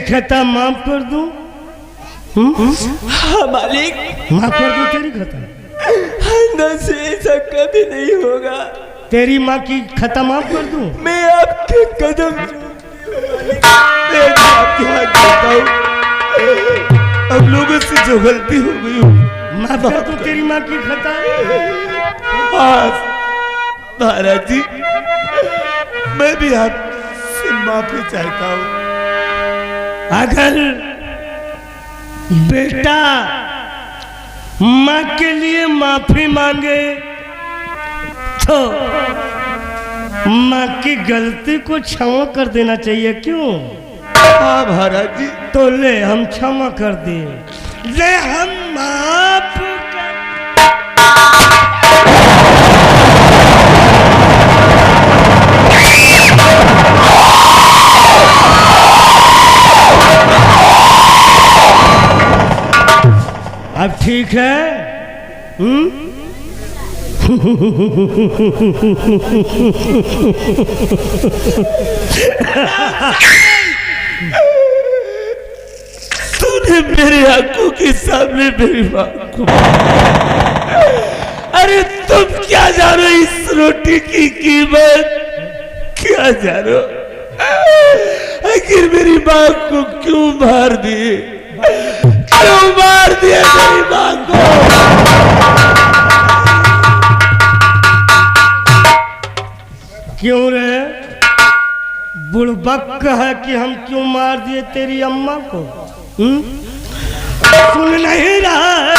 खता माफ कर दूं? हाँ मालिक, माफ कर दूं तेरी खता? आइंदा से ऐसा कभी नहीं होगा। तेरी माँ की खता माफ कर दूं? मैं आपके कदम मैं आपके हाथ देता हूँ। अब लोगों से जो गलती हो गई माफ कर दूं तेरी माँ की खता? हाँ महाराज जी, मैं भी आपसे माफी चाहता हूँ। अगर बेटा माँ के लिए माफी मांगे तो माँ की गलती को क्षमा कर देना चाहिए, क्यों? हाँ महाराज जी। तो ले हम क्षमा कर दिए, ले हम माफ कर। अब ठीक है? तूने मेरे आंखों के सामने मेरी मां को, अरे तुम क्या जानो इस रोटी की कीमत? क्या जानो? आखिर मेरी मां को क्यों मार दिए? क्यों मार दिया मेरी मां को? क्यों रे? बुड़बक है कि हम क्यों मार दिए तेरी अम्मा को? सुन नहीं रहा है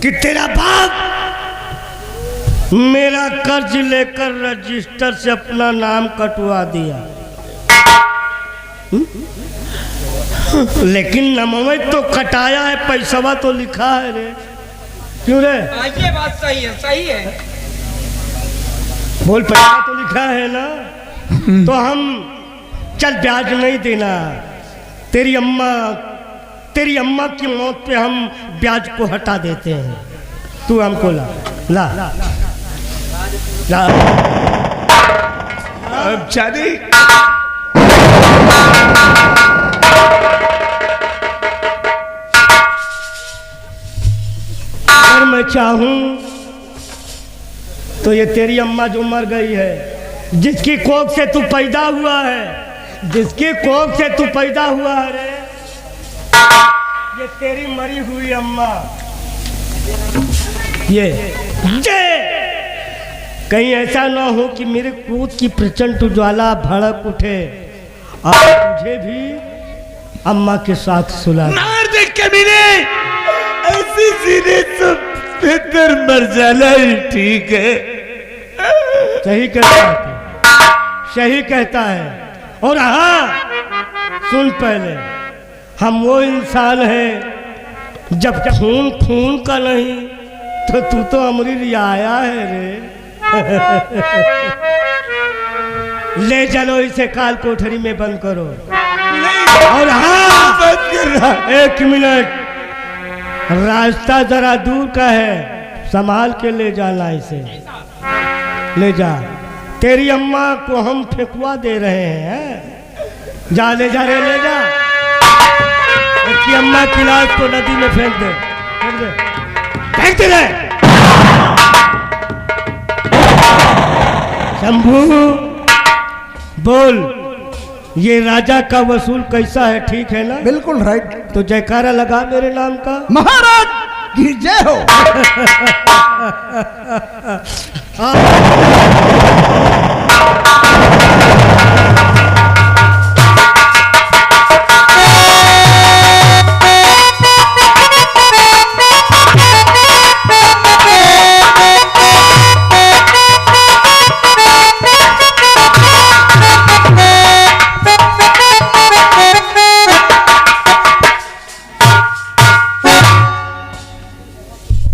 कि तेरा बाप मेरा कर्ज लेकर रजिस्टर से अपना नाम कटवा दिया, लेकिन नमवे तो कटाया है, पैसावा तो लिखा है रे। क्यों रे? ये बात सही है, सही है। बोल, पैसा तो लिखा है ना? तो हम चल ब्याज नहीं देना, तेरी अम्मा की मौत पे हम ब्याज को हटा देते हैं। तू हमको ला ला ला। अब शादी अगर मैं चाहूं तो ये तेरी अम्मा जो मर गई है, जिसकी कोख से तू पैदा हुआ है, जिसकी कोख से तू पैदा हुआ है रे, ये तेरी मरी हुई अम्मा, ये कहीं ऐसा ना हो कि मेरे क्रोध की प्रचंड ज्वाला भड़क उठे और तुझे भी अम्मा के साथ सुला। मार दे कमीने, ऐसी सीने से बेहतर मर जाना ही ठीक है। सही कहता है, सही कहता है। और हाँ सुन, पहले हम वो इंसान हैं जब खून खून का नहीं तो तू तो हमारी रियाया है रे। ले चलो इसे काल कोठरी में बंद करो। और हाँ बंद कर रहा। 1 मिनट, रास्ता जरा दूर का है, संभाल के ले जाना इसे, ले जा। तेरी अम्मा को हम फेंकवा दे रहे हैं। जा ले जा रे, ले जा। उसकी अम्मा की लाश को नदी में फेंक दे, फेंक दे, फेंक दे रे। शंभू बोल, ये राजा का वसूल कैसा है? ठीक है ना? बिल्कुल राइट। तो जयकारा लगा मेरे नाम का। महाराज की जय हो।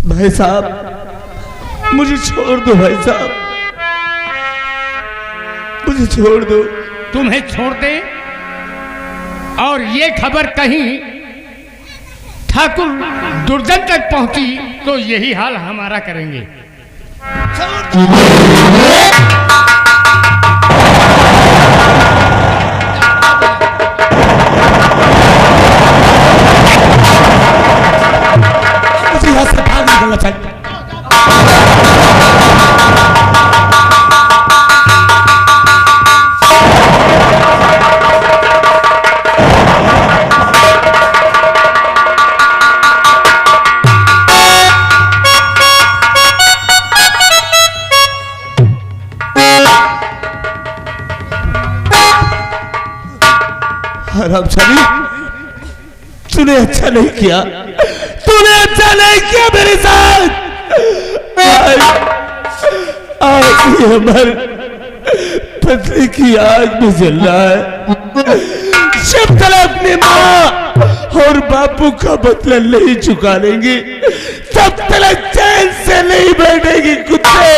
भाई साहब, मुझे छोड़ दो भाई साहब, मुझे छोड़ दो। तुम्हें छोड़ दे और ये खबर कहीं ठाकुर दुर्जन तक पहुंची तो यही हाल हमारा करेंगे। हराम साली, तूने अच्छा नहीं किया, तूने अच्छा नहीं किया मेरे साथ। आज ये हमारे पत्नी की आग में जल रहा है। जब तक अपनी माँ और बापू का बदला नहीं चुका लेंगी, तब तक चैन से नहीं बैठेगी कुत्ते,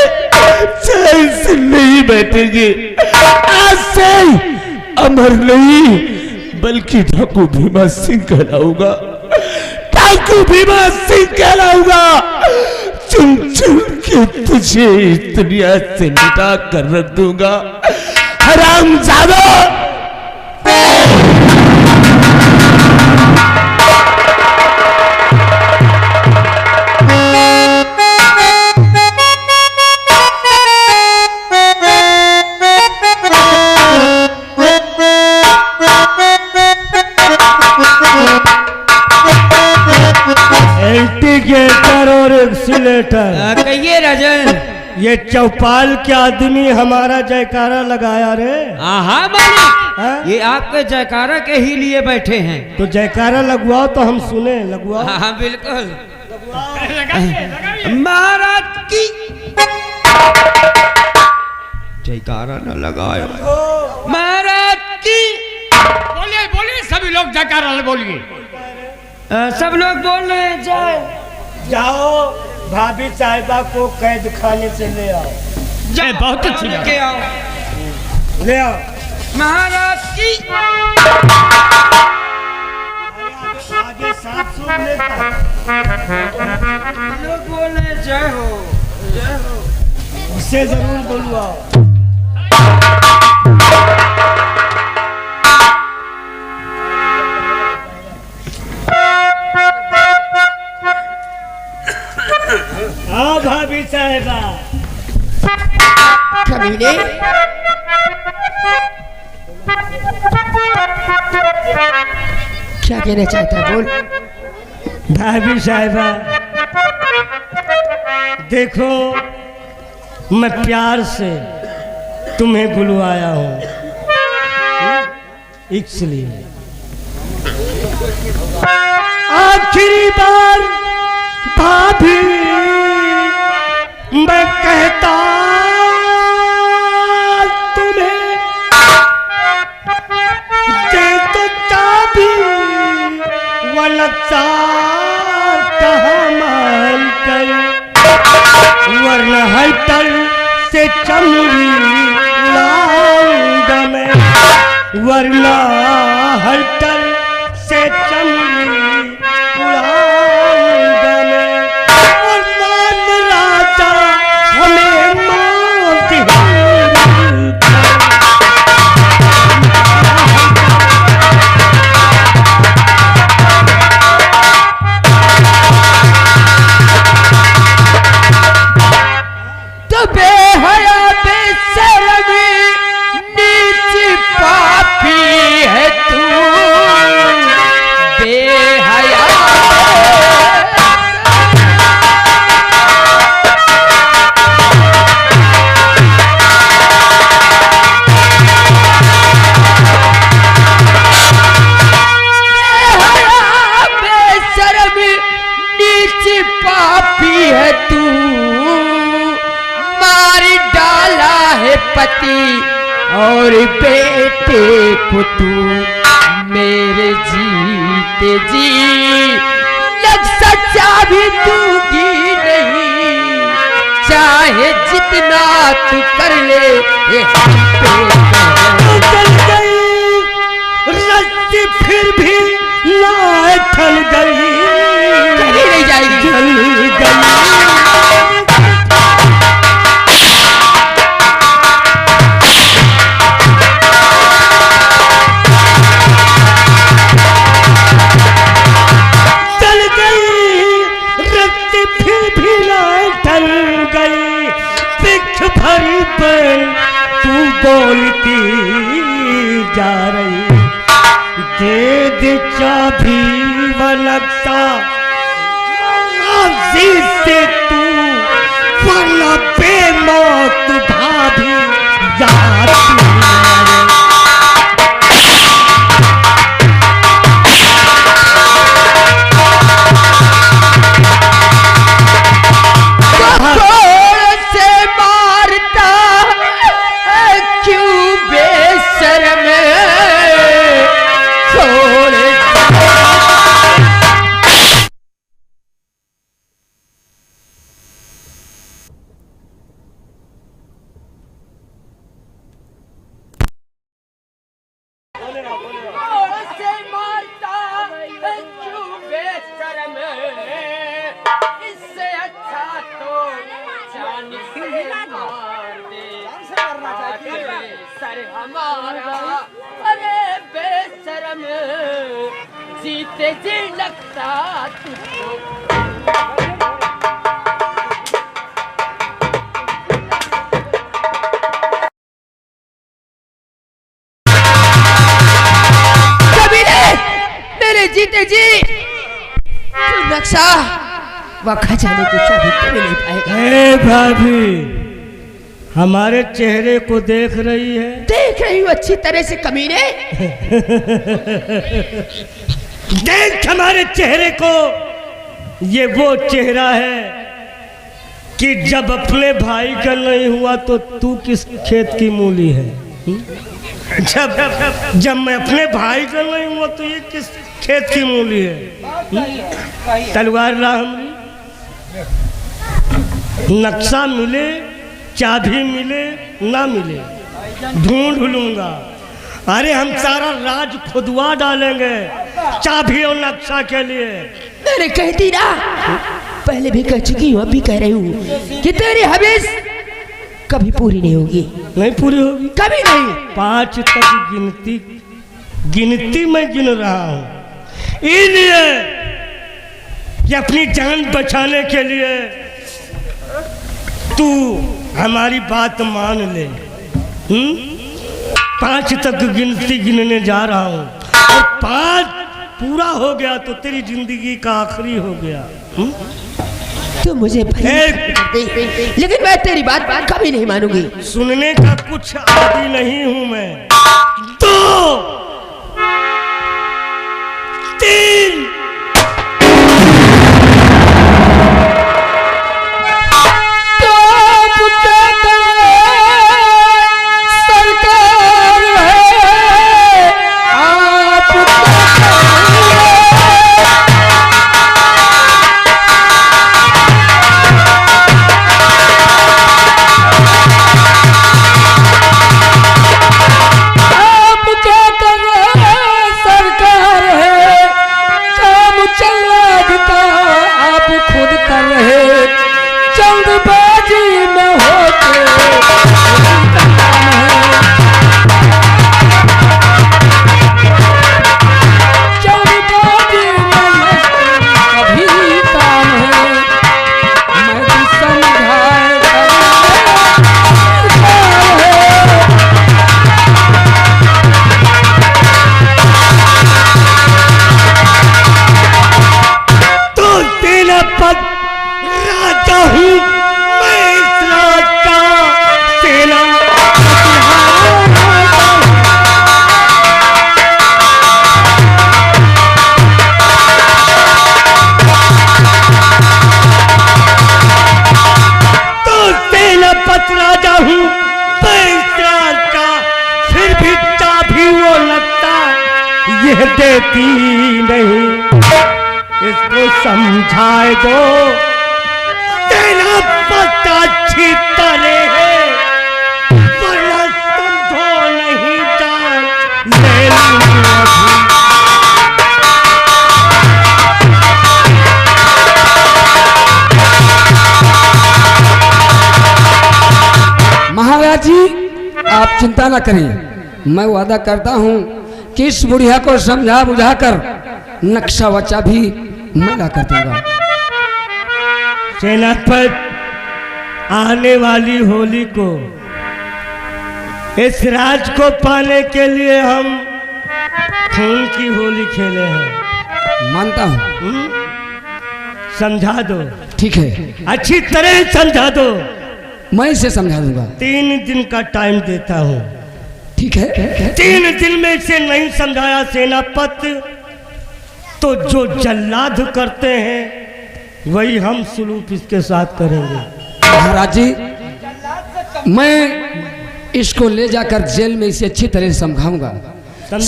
चैन से नहीं बैठेगी। आज से अमर नहीं बल्कि डाकू भीमा सिंह कहलाऊंगा, डाकू भीमा सिंह कहलाऊंगा। चुन चुन के तुझे इस दुनिया से मिटा कर रख दूंगा, हरामजादा। एंटीगेटर और एक्सीलेटर, कहिए राजन। ये चौपाल के आदमी हमारा जयकारा लगाया रे। हाँ मालिक, हाँ? ये आपके जयकारा के ही लिए बैठे हैं। तो जयकारा लगवाओ तो हम सुने, लगवाओ। हाँ बिल्कुल। महाराज की जयकारा न लगायो। महाराज की बोलिए बोलिए, सभी लोग जयकारा बोलिए। सब लोग बोल रहे हैं जय। जाओ भाभी साहिबा को कैद खाने से ले आओ। जय, बहुत अच्छी बात। लेके आओ। ले आओ। महाराज की आगे साफ सुन लेता। लोग बोल रहे हैं जय हो, जय हो। उससे जरूर बुलवाओ। हाँ भाभी साहिबा। कमीने क्या कहना चाहता है, बोल। भाभी साहिबा देखो, मैं प्यार से तुम्हें बुलवाया हूँ, इसलिए आखिरी बार भाभी मैं कहता तुम्हें, दे तो चाबी वलता कहाँ मान कर, वरना हलतल से चमड़ी लाऊंगा मैं, वरना हलतल से चमड़ी उड़ाऊंगा मैं। और मान राजा हमें मौत तो बेहया बेशर्मी नीच पापी है तू, बेहया। बेशर्मी नीच पापी है तू, मार डाला है पति और बेटे को तू, मेरे जीते जी लग सच्चा भी दूंगी नहीं, चाहे जितना तू कर ले ये हम पे चल गई रस्सी फिर भी ना ठल गई, कहीं नहीं जाएगी। जल गई। चल गई रस्सी फिर भी ना ठल गई, पिछ भरी पर तू बोलती जा रही, दे दे चाबी व नक्शा अजीज से तू, वरना बेमौत भाभी जाती है। हमारा। अरे बेशरम जीते जी लगता तुझको। मेरे जीते जी नक्शा वह खजाने की चाबी कभी नहीं पाएगा। ए भाभी, हमारे चेहरे को देख रही है? देख रही हूँ अच्छी तरह से कमीने। देख हमारे चेहरे को। ये वो चेहरा है कि जब अपने भाई का नहीं हुआ तो तू किस खेत की मूली है? जब मैं अपने भाई का नहीं हुआ तो ये किस खेत की मूली है? तलवार ला हमरी, नक्शा मिले, चाबी मिले ना मिले, ढूंढ लूंगा। अरे हम सारा राज खुदवा डालेंगे चाबी और नक्शा के लिए। मैंने कहती ना, पहले भी कह चुकी हूँ, अब भी कह रही हूँ कि तेरी हवीस कभी पूरी नहीं होगी। नहीं पूरी होगी? कभी नहीं। 5 तक गिनती मैं गिन रहा हूँ, इसलिए कि अपनी जान बचाने के लिए तू हमारी बात मान ले। 5 तक गिनती गिनने जा रहा हूँ, और 5 पूरा हो गया तो तेरी जिंदगी का आखिरी हो गया। तू मुझे लेकिन मैं तेरी बात कभी नहीं मानूंगी। सुनने का कुछ आदी नहीं हूं मैं। 2 3 देती नहीं, इसको समझाए दो। तेरा पता अच्छी तरह है, वरना समझो नहीं जान ले लूंगी। महाराज जी, आप चिंता न करिए, मैं वादा करता हूँ कि इस बुढ़िया को समझा बुझाकर नक्शा व चाबी मैं ला कर दूंगा। सेनापति, आने वाली होली को इस राज को पाने के लिए हम खून की होली खेले हैं। मानता हूँ। समझा दो। ठीक है, अच्छी तरह समझा दो। मैं इसे समझा दूंगा। 3 दिन का टाइम देता हूँ। ठीक है। 3 दिन में इसे नहीं समझाया सेनापति तो जो जल्लाद करते हैं वही हम सुलूक इसके साथ करेंगे। महाराज जी, मैं इसको ले जाकर जेल में इसे अच्छी तरह से समझाऊंगा।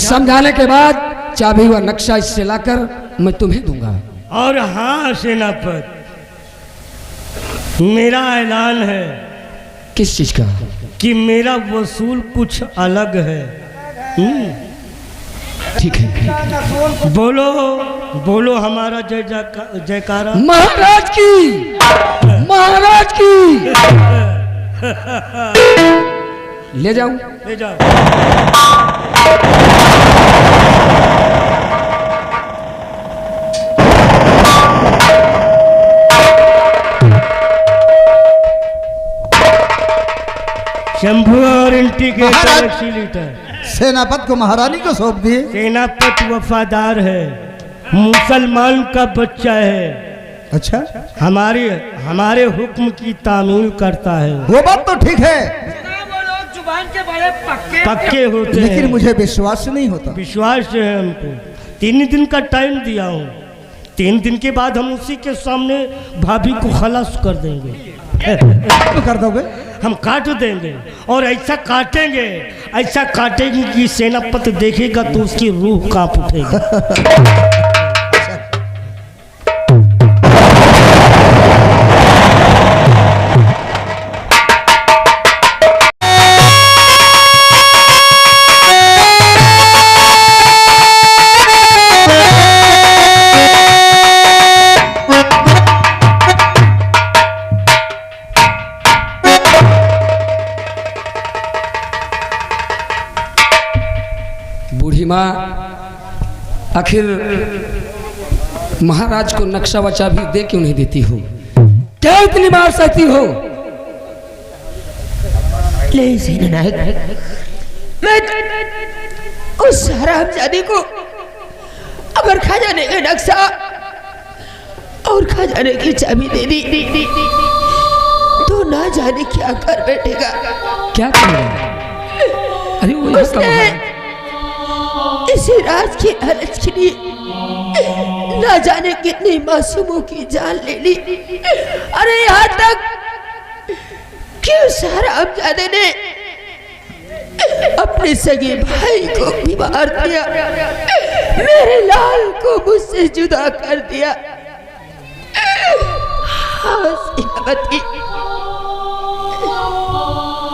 समझाने के बाद चाबी व नक्शा इससे लाकर मैं तुम्हें दूंगा। और हाँ सेनापति, मेरा ऐलान है। किस चीज का? कि मेरा वसूल कुछ अलग है। ठीक है। बोलो बोलो हमारा जयकारा। महाराज की, महाराज की। ले जाऊं? ले जाओ। शंभू और इंटीग्रेटर महाराज। एक्सीलेटर। सेनापति को महारानी को सौंप दिए। सेनापति वफादार है, मुसलमान का बच्चा है, अच्छा, हमारे हुक्म की तामील करता है। वो बात तो ठीक है, जुबान के बड़े पक्के होते लेकिन हैं। मुझे विश्वास नहीं होता। विश्वास है हमको। 3 दिन का टाइम दिया हूँ, 3 दिन के बाद हम उसी के सामने भाभी को खलास कर देंगे। तो कर दोगे? हम काट देंगे और ऐसा काटेंगे कि सेनापति देखेगा तो उसकी रूह कांप उठेगी। बूढ़ी माँ आखिर महाराज को नक्शा वचा भी दे क्यों नहीं देती हो? क्या इतनी मार सकती हो? ले सेनानायक, मैं उस हरामजादी को अगर खजाने का नक्शा और खजाने की चाबी दे दी तो ना जाने क्या कर बैठेगा। क्या करेगा? अरे वो यहाँ उसने इसी राज की लालच के लिए ना जाने कितनी मासूमों की जान ले ली। अरे यहाँ तक कि उस हरामजादे ने अपने सगे भाई को भी मार दिया, मेरे लाल को मुझसे जुदा कर दिया। हाँ सेनापति,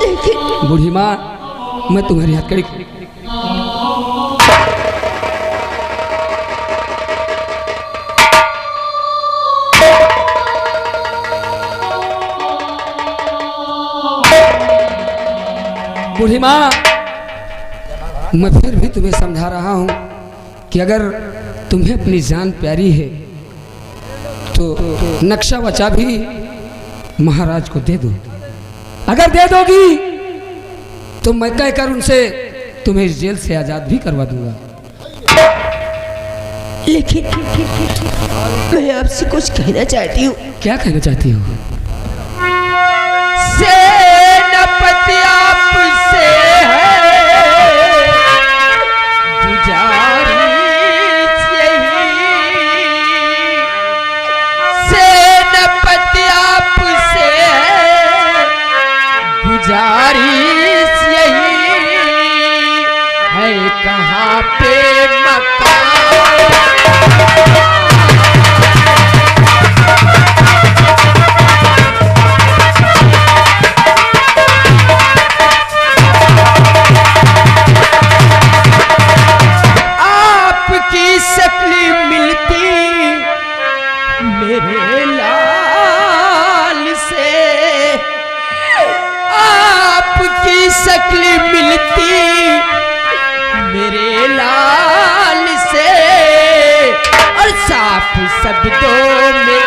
लेकिन बूढ़ी माँ मैं तुम्हारी हथकड़ी बूढ़ी माँ मैं फिर भी तुम्हें समझा रहा हूं कि अगर तुम्हें अपनी जान प्यारी है तो नक्शा वचा भी महाराज को दे दो। अगर दे दोगी तो मैं कहकर उनसे तुम्हें इस जेल से आजाद भी करवा दूंगा। लेकिन मैं आपसे कुछ कहना चाहती हूँ। क्या कहना चाहती हो? सेनापति आपसे है गुजारिश यही, सेनापति आपसे है गुजारिश यही है, कहाँ पे मकान मेरे लाल से, आपकी शक्ल मिलती मेरे लाल से, और साफ शब्दों में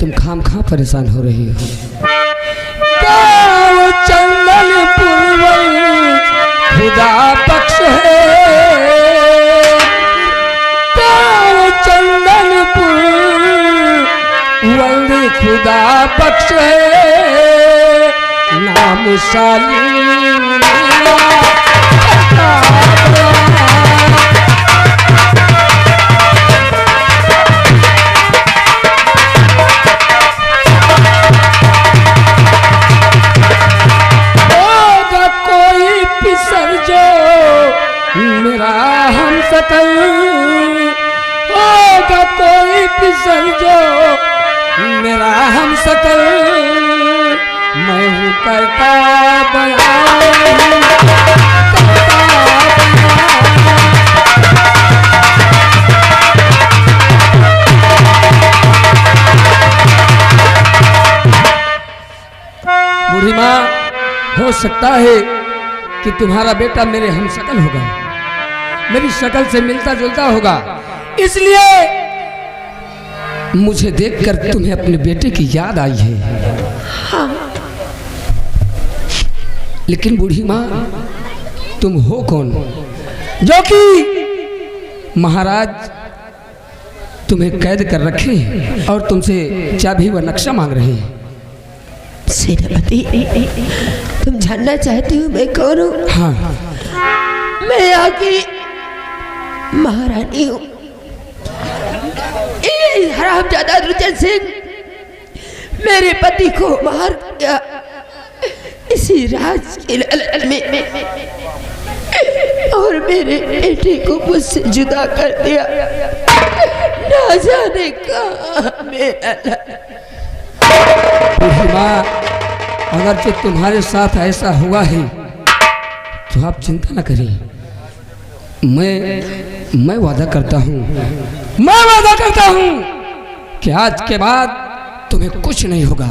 तुम खामखा परेशान हो रही हो। गाँव चंदनपुर खुदा बख्श है, गाँव चंदनपुर वंद खुदा बख्श है, नाम शाली सकल मैं हूँ करता बयान। बूढ़ी माँ, हो सकता है कि तुम्हारा बेटा मेरे हम शकल होगा, मेरी शक्ल से मिलता जुलता होगा, इसलिए मुझे देखकर तुम्हें अपने बेटे की याद आई है। लेकिन बूढ़ी माँ, तुम हो कौन जो कि महाराज तुम्हें कैद कर रखे हैं और तुमसे चाबी व नक्शा मांग रहे हैं? सेनापति, तुम जानना चाहती हो मैं कौन हूँ? हाँ। मैं यहाँ की महारानी हूँ। ये हरामजादा रुचन सिंह मेरे पति को मार दिया इसी राज के लालच में, और मेरे बेटे को मुझसे जुदा कर दिया। ना जाने कहाँ मेरा माँ, अगर जो तुम्हारे साथ ऐसा हुआ है तो आप चिंता न करें। मैं वादा करता हूँ कि आज के बाद तुम्हें कुछ नहीं होगा।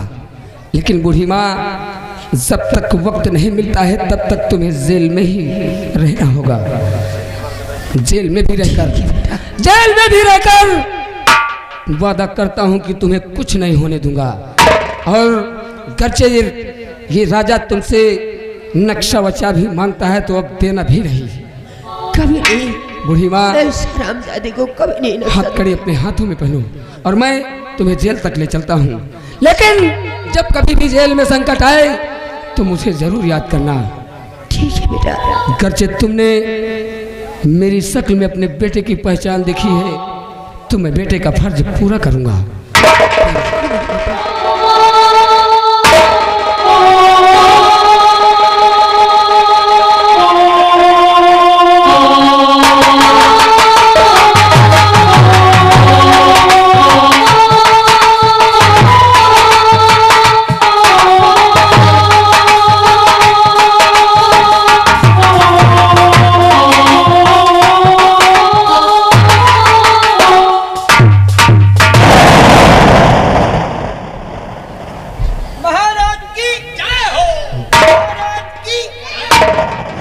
लेकिन बूढ़ी माँ, जब तक वक्त नहीं मिलता है तब तक तुम्हें जेल में ही रहना होगा। जेल में भी रहकर वादा करता हूँ कि तुम्हें कुछ नहीं होने दूंगा। और गर्चे ये राजा तुमसे नक्शा वचा भी मांगता है तो अब देना भी नहीं। कभी नहीं। बूढ़ी माँ, हरामजादे को कभी नहीं। हाथ कड़ी अपने हाथों में पहनो और मैं तुम्हें जेल तक ले चलता हूँ। लेकिन जब कभी भी जेल में संकट आए तो मुझे जरूर याद करना। ठीक है बेटा। गर्चे तुमने मेरी शक्ल में अपने बेटे की पहचान देखी है तो मैं बेटे का फर्ज पूरा करूँगा।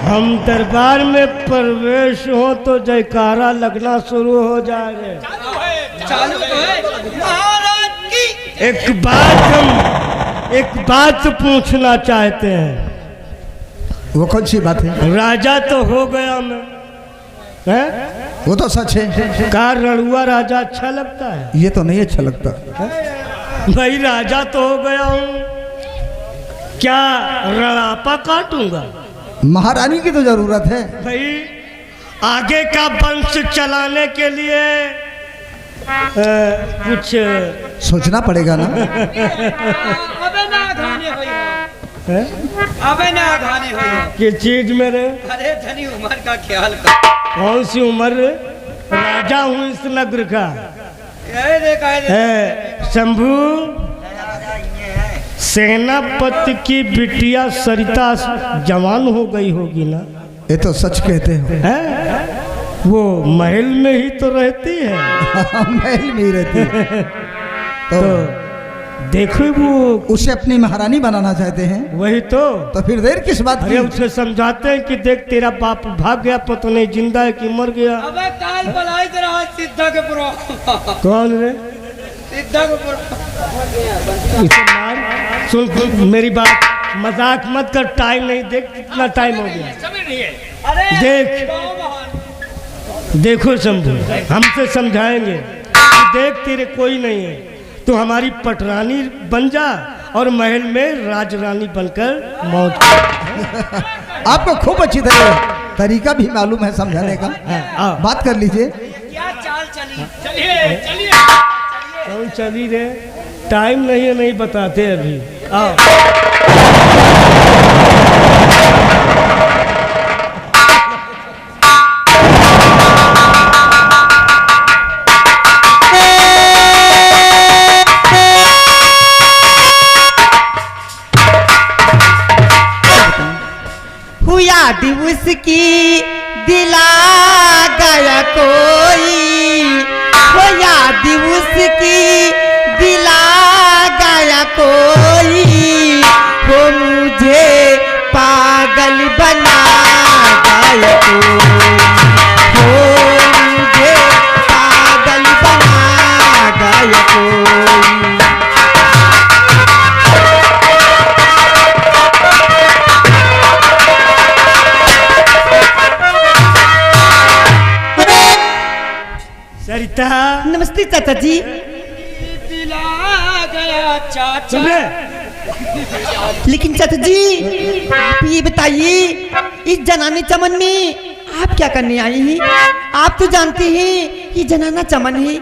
हम दरबार में प्रवेश हो तो जयकारा लगना शुरू हो जाए। चालू है महाराज की। एक बात पूछना चाहते हैं। वो कौन सी बात है? राजा तो हो गया मैं, है? वो तो सच है। का रणुआ राजा अच्छा लगता है? ये तो नहीं अच्छा लगता। भाई राजा तो हो गया हूँ, क्या रणापा काटूंगा? महारानी की तो जरूरत है भाई। आगे का वंश चलाने के लिए कुछ सोचना पड़ेगा ना। अबे ना धाने होई हो। अबे ना धाने होई हो। किस चीज मेरे? अरे धनी उम्र का ख्याल कर। कौन सी उम्र? राजा हूँ इस नगर का। शंभू, सेनापति की बिटिया सरिता जवान हो गई होगी ना? ये तो सच कहते हो। है? वो महल में ही तो रहती है। महल में ही रहती है। तो देखो, वो उसे अपनी महारानी बनाना चाहते हैं। वही तो फिर देर किस बात की? अरे उसे समझाते हैं कि देख तेरा बाप भाग गया, पता नहीं जिंदा है कि मर गया। अबे काल बलाई तेरा सिद्धा के पुरो। कौन रे? सिद्धा के पुरो। इसे मार। सुन मेरी बात, मजाक मत कर। टाइम नहीं, देख कितना टाइम हो गया। देखो शंभू, हमसे समझाएंगे कि देख तेरे कोई नहीं है, तू हमारी पटरानी बन जा और महल में राजरानी बनकर मौज कर। आपको खूब अच्छी तरह तरीका भी मालूम है समझाने का। बात कर लीजिए। क्या चाल चली? चलिए। कौन चली रे? टाइम नहीं है, नहीं बताते अभी। आओ। याद उसकी दिला गया कोई, वो याद उसकी दिला गया कोई, वो मुझे पागल बना गया कोई, वो मुझे पागल बना गया कोई। सरिता, नमस्ते चाचा जी। सुन रे, लेकिन चाचा जी आप ये बताइए, इस जनाने चमन में आप क्या करने आए हैं? आप तो जानते हैं ये जनाना चमन है।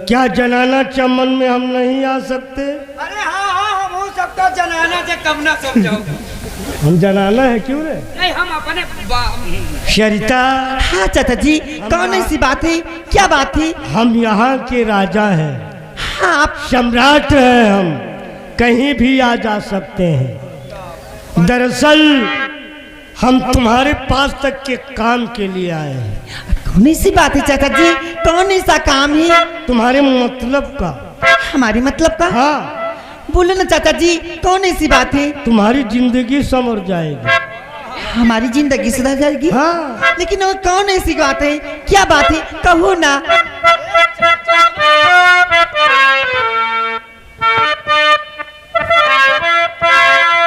क्या जनाना चमन में हम नहीं आ सकते? अरे हाँ हाँ हम हो सकता जनाना से कब ना समझो। हम जनाना है क्यों रे? नहीं हम अपने सरिता, हाँ चाचा जी, कौन ऐसी बात है? क्या बात है? हम यहाँ के राजा हैं, हाँ आप सम्राट हैं, हम कहीं भी आ जा सकते हैं। दरअसल हम तुम्हारे पास तक के काम के लिए आए हैं। कौन ऐसी बात है चाचा जी? कौन ऐसा काम है? तुम्हारे मतलब का। हमारे मतलब का? हाँ, बोलो ना चाचा जी, कौन ऐसी बात है? तुम्हारी जिंदगी संवर जाएगी। हमारी जिंदगी सुधर जाएगी? हाँ, लेकिन वो कौन ऐसी बात है? क्या बात है? कहो ना।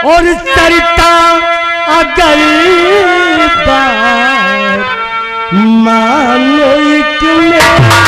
और सरिता अगर बात मानो एक मेरा